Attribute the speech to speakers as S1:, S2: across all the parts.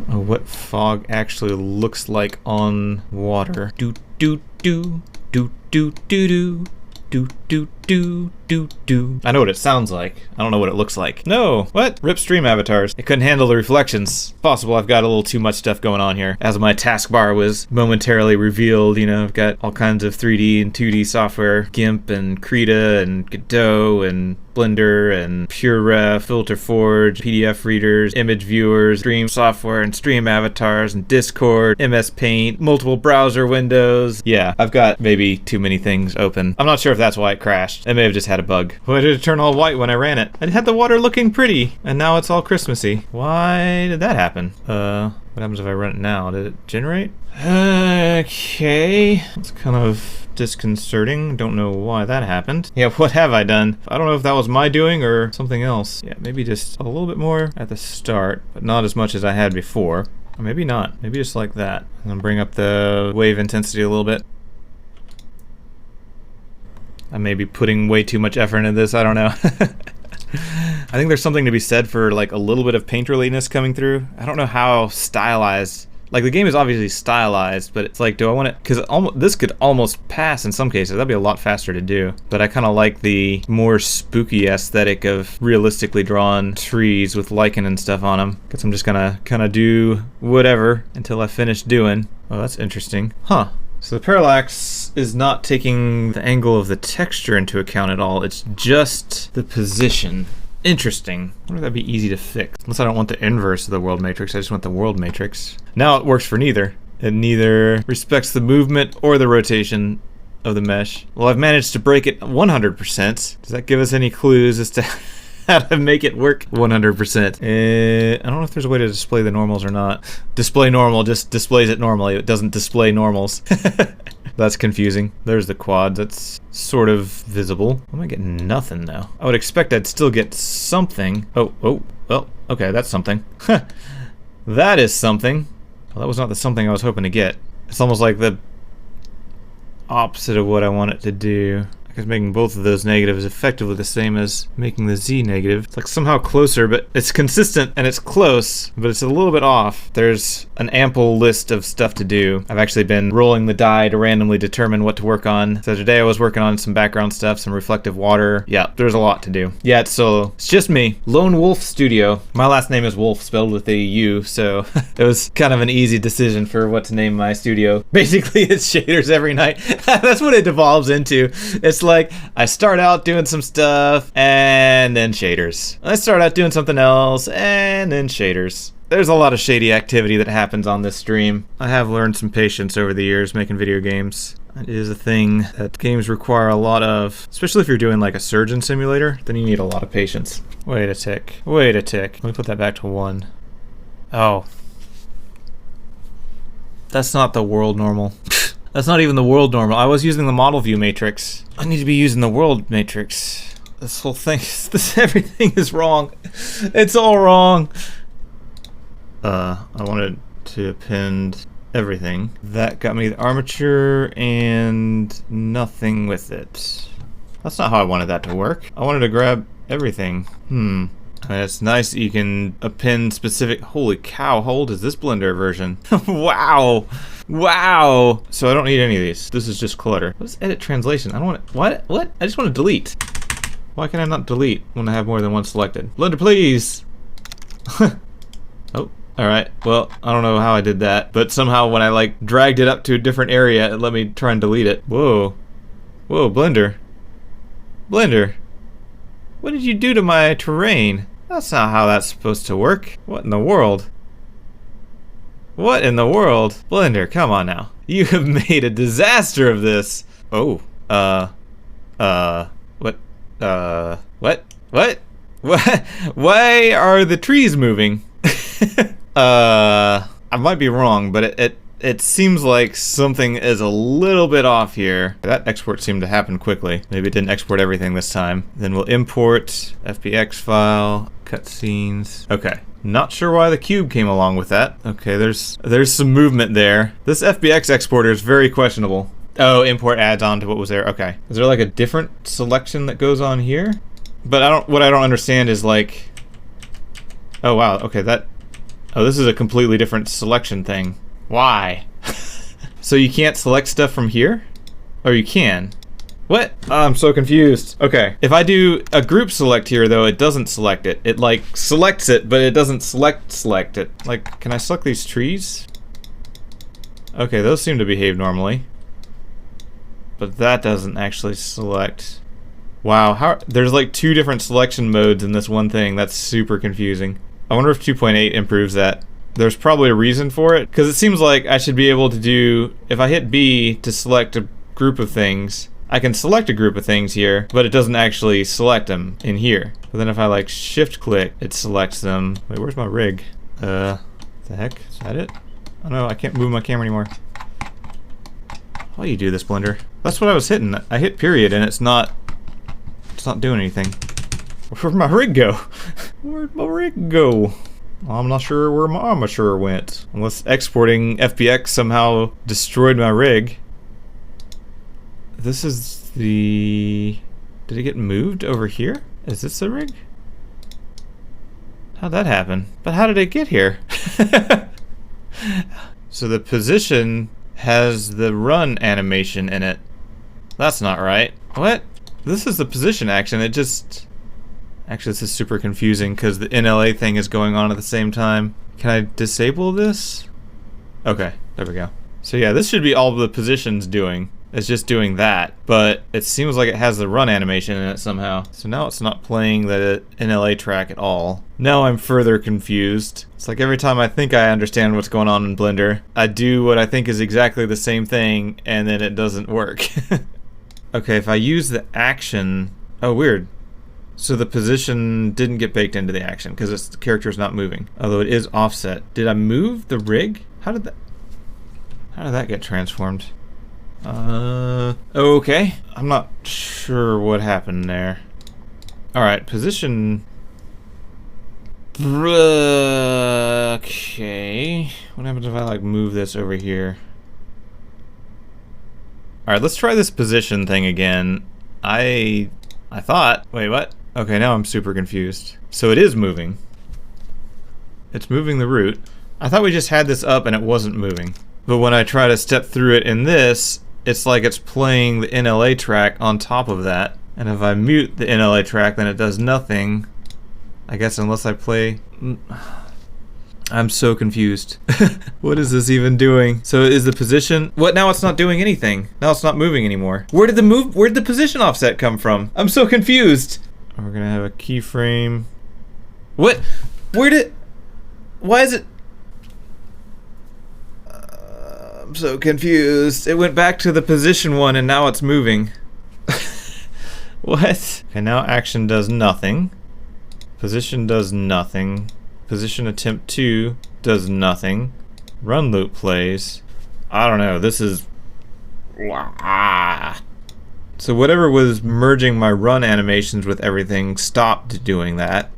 S1: what fog actually looks like on water. Do do do do do do do. Do do do do do. I know what it sounds like. I don't know what it looks like. No, what? Rip stream avatars. It couldn't handle the reflections. Possible I've got a little too much stuff going on here. As my taskbar was momentarily revealed, you know, I've got all kinds of 3D and 2D software, GIMP and Krita and Godot and Blender and PureRef, FilterForge, PDF readers, image viewers, stream software and stream avatars and Discord, MS Paint, multiple browser windows. Yeah, I've got maybe too many things open. I'm not sure if that's why it crashed. It may have just had a bug. Why did it turn all white when I ran it? I had the water looking pretty, and now it's all Christmassy. Why did that happen? What happens if I run it now? Did it generate? Okay. It's kind of disconcerting. Don't know why that happened. Yeah, what have I done? I don't know if that was my doing or something else. Yeah, maybe just a little bit more at the start, but not as much as I had before. Or maybe not. Maybe just like that. I'm gonna bring up the wave intensity a little bit. I may be putting way too much effort into this, I don't know. I think there's something to be said for like a little bit of painterliness coming through. I don't know how stylized, like the game is obviously stylized, but it's like, do I want it, because this could almost pass in some cases. That'd be a lot faster to do. But I kind of like the more spooky aesthetic of realistically drawn trees with lichen and stuff on them. Guess I'm just gonna kind of do whatever until I finish doing. Oh, that's interesting. Huh. So the parallax is not taking the angle of the texture into account at all. It's just the position. Interesting. I wonder if that'd be easy to fix. Unless I don't want the inverse of the world matrix, I just want the world matrix. Now it works for neither. It neither respects the movement or the rotation of the mesh. Well, I've managed to break it 100%. Does that give us any clues as to how to make it work 100%? I don't know if there's a way to display the normals or not. Display normal just displays it normally. It doesn't display normals. That's confusing. There's the quad. That's sort of visible. I might get nothing though. I would expect I'd still get something. Oh, well, okay, that's something. That is something. Well, that was not the something I was hoping to get. It's almost like the opposite of what I want it to do. Because making both of those negatives effectively the same as making the Z negative. It's like somehow closer, but it's consistent and it's close, but it's a little bit off. There's an ample list of stuff to do. I've actually been rolling the die to randomly determine what to work on. So today I was working on some background stuff, some reflective water. Yeah, there's a lot to do. Yeah, it's solo. It's just me. Lone Wolf Studio. My last name is Wolf, spelled with a U, so it was kind of an easy decision for what to name my studio. Basically, it's shaders every night. That's what it devolves into. It's like I start out doing some stuff and then shaders. I start out doing something else and then shaders. There's a lot of shady activity that happens on this stream. I have learned some patience over the years making video games. It is a thing that games require a lot of, especially if you're doing like a surgeon simulator, then you need a lot of patience. Wait a tick. Wait a tick. Let me put that back to 1. Oh. That's not the world normal. That's not even the world normal. I was using the model view matrix. I need to be using the world matrix. This whole thing, everything is wrong. It's all wrong. I wanted to append everything. That got me the armature and nothing with it. That's not how I wanted that to work. I wanted to grab everything. I mean, it's nice that you can append specific. Holy cow, how old is this Blender version? Wow. Wow. So I don't need any of these. This is just clutter. What is edit translation? I don't want to, what? I just want to delete. Why can I not delete when I have more than one selected? Blender, please. Oh, all right. Well, I don't know how I did that, but somehow when I like dragged it up to a different area, it let me try and delete it. Whoa. Whoa, Blender. Blender. What did you do to my terrain? That's not how that's supposed to work. What in the world? What in the world? Blender, come on now. You have made a disaster of this. Oh, what? Why are the trees moving? I might be wrong, but it seems like something is a little bit off here. That export seemed to happen quickly. Maybe it didn't export everything this time. Then we'll import FBX file, cutscenes. Okay. Not sure why the cube came along with that. Okay, there's some movement there. This FBX exporter is very questionable. Oh, import adds on to what was there. Okay. Is there like a different selection that goes on here? But what I don't understand is like, oh wow, okay, that, Oh, this is a completely different selection thing. Why? So you can't select stuff from here? Or you can? What? Oh, I'm so confused. Okay. If I do a group select here, though, it doesn't select it. It, like, selects it, but it doesn't select it. Like, can I select these trees? Okay, those seem to behave normally. But that doesn't actually select. Wow, how there's like 2 different selection modes in this one thing. That's super confusing. I wonder if 2.8 improves that. There's probably a reason for it, because it seems like I should be able to do, if I hit B to select a group of things, I can select a group of things here, but it doesn't actually select them in here. But then if I like shift click, it selects them. Wait, where's my rig? The heck? Is that it? Oh no, I can't move my camera anymore. Why do you do this, Blender? That's what I was hitting. I hit period and it's not doing anything. Where'd my rig go? Where'd my rig go? I'm not sure where my armature went. Unless exporting FBX somehow destroyed my rig. This is the... Did it get moved over here? Is this the rig? How'd that happen? But how did it get here? So the position has the run animation in it. That's not right. What? This is the position action. It just... Actually, this is super confusing because the NLA thing is going on at the same time. Can I disable this? Okay, there we go. So yeah, this should be all the positions doing. It's just doing that, but it seems like it has the run animation in it somehow. So now it's not playing the NLA track at all. Now I'm further confused. It's like every time I think I understand what's going on in Blender, I do what I think is exactly the same thing, and then it doesn't work. Okay, if I use the action... Oh, weird. So the position didn't get baked into the action because the character's not moving. Although it is offset. Did I move the rig? How did that get transformed? Okay. I'm not sure what happened there. Alright, position... Okay. What happens if I, like, move this over here? Alright, let's try this position thing again. I thought... Wait, what? Okay, now I'm super confused. So it is moving. It's moving the root. I thought we just had this up and it wasn't moving. But when I try to step through it in this, it's like it's playing the NLA track on top of that. And if I mute the NLA track, then it does nothing. I guess unless I play... I'm so confused. What is this even doing? So is the position... What? Now it's not doing anything. Now it's not moving anymore. Where'd the position offset come from? I'm so confused. We're gonna have a keyframe. What? Why is it... I'm so confused. It went back to the position one and now it's moving. What? Okay, now action does nothing. Position does nothing. Position attempt 2 does nothing. Run loop plays. I don't know, this is... So whatever was merging my run animations with everything stopped doing that.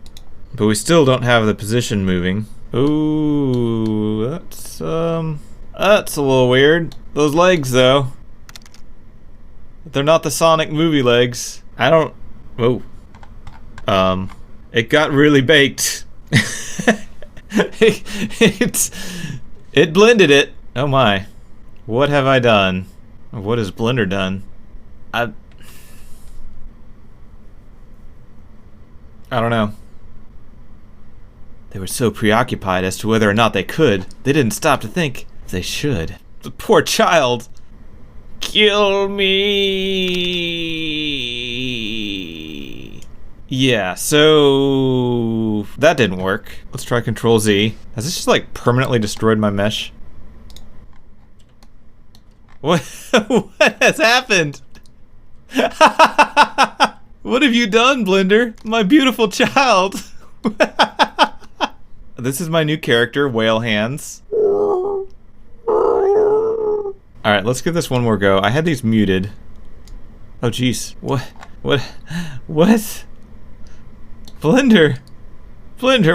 S1: But we still don't have the position moving. Ooh, that's a little weird. Those legs, though. They're not the Sonic movie legs. I don't... Whoa. It got really baked. It blended it. Oh my. What have I done? What has Blender done? I don't know. They were so preoccupied as to whether or not they could, they didn't stop to think if they should. The poor child. Kill me. Yeah, so that didn't work. Let's try Control Z. Has this just like permanently destroyed my mesh? What? What has happened? What have you done, Blender? My beautiful child. This is my new character, Whale Hands. Alright, let's give this one more go. I had these muted. Oh jeez. What? Blender,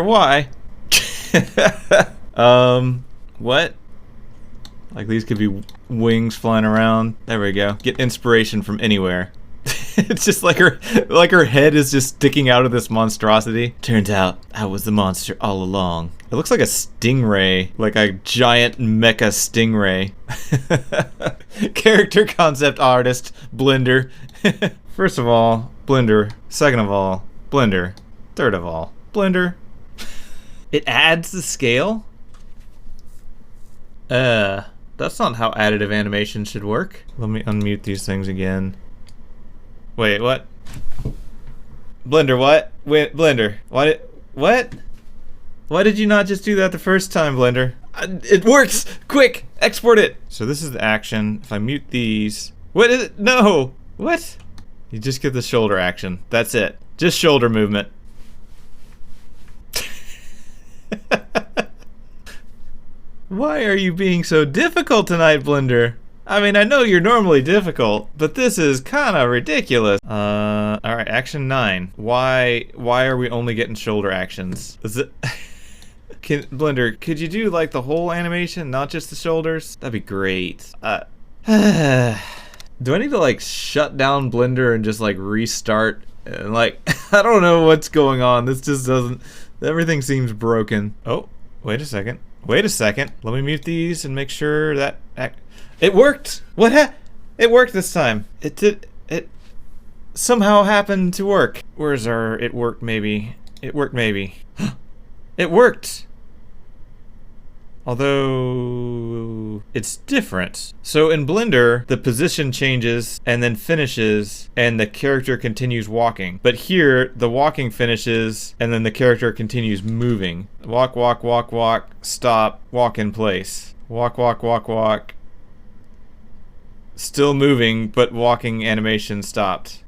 S1: why? What? Like these could be wings flying around. There we go. Get inspiration from anywhere. It's just like her head is just sticking out of this monstrosity. Turns out I was the monster all along. It looks like a stingray, like a giant mecha stingray. Character concept artist, Blender. First of all, Blender. Second of all, Blender. Third of all, Blender. It adds the scale? That's not how additive animation should work. Let me unmute these things again. Wait, what? Blender, what? Wait, Blender, what? Why did you not just do that the first time, Blender? It works! Quick! Export it! So this is the action. If I mute these... What is it? No! What? You just get the shoulder action. That's it. Just shoulder movement. Why are you being so difficult tonight, Blender? I mean, I know you're normally difficult, but this is kind of ridiculous. Alright, action 9. Why are we only getting shoulder actions? Is it... Blender, could you do like the whole animation, not just the shoulders? That'd be great. Do I need to like shut down Blender and just like restart? And like, I don't know what's going on. This just doesn't... Everything seems broken. Oh, wait a second. Wait a second. Let me mute these and make sure that... It worked! It worked this time. It somehow happened to work. Where's our... It worked maybe. It worked maybe. It worked! Although... it's different. So in Blender, the position changes and then finishes and the character continues walking. But here, the walking finishes and then the character continues moving. Walk, walk, walk, walk, stop, walk in place. Walk, walk, walk, walk. Still moving, but walking animation stopped.